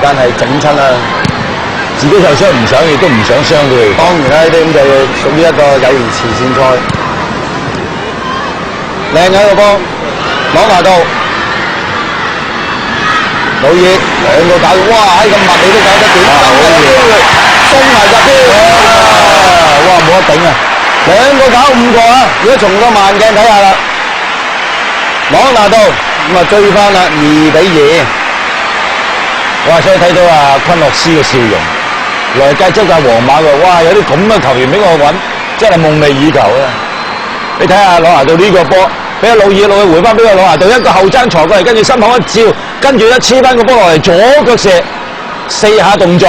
間係整親啦，自己受傷唔想，亦都唔想傷佢。當然啦，呢啲咁就屬於一個友誼慈善賽。靚嘅個波，朗拿度，魯爾兩個搞，哇！喺咁密你都搞得掂，真係有機會送埋入添，哇！冇得頂啊！兩個搞5個啊！如果從個慢鏡睇下啦，朗拿度咁啊追翻啦2-2。哇！所以睇到啊昆諾斯嘅笑容，來屆周屆皇馬嘅，哇！有啲咁嘅球員俾我揾，真係夢寐以求啊！你睇下朗拿度呢個波，俾阿魯爾回翻俾個朗拿度，一個後踭鋤過嚟，跟住心口一照，跟住一黐翻個波落嚟，左腳射4下動作，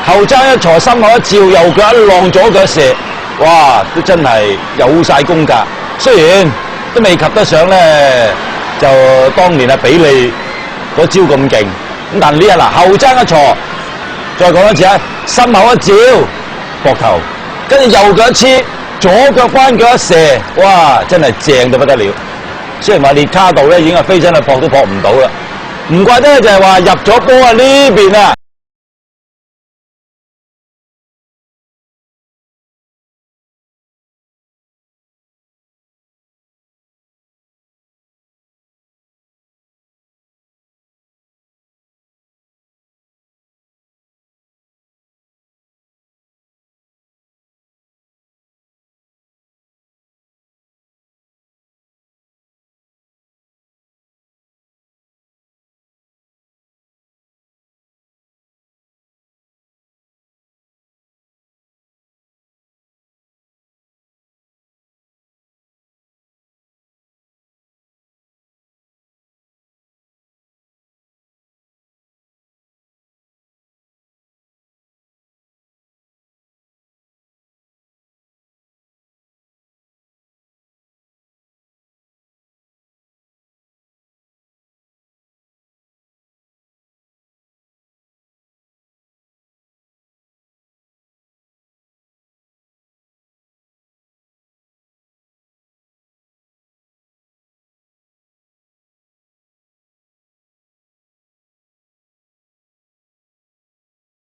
後踭一鋤，心口一照，右腳一浪，左腳射，哇！都真係有晒功架，雖然都未及得上咧，就當年啊比利嗰招咁勁。咁但呢一嗱後踭一鋤，再講一次啊，心口一照，膊頭，跟住右腳一黐，左腳翻腳一射，哇！真係正到不得了。雖然話列卡度咧已經係飛身去撲都撲唔到啦，唔怪得就係話入咗波啊呢邊啊！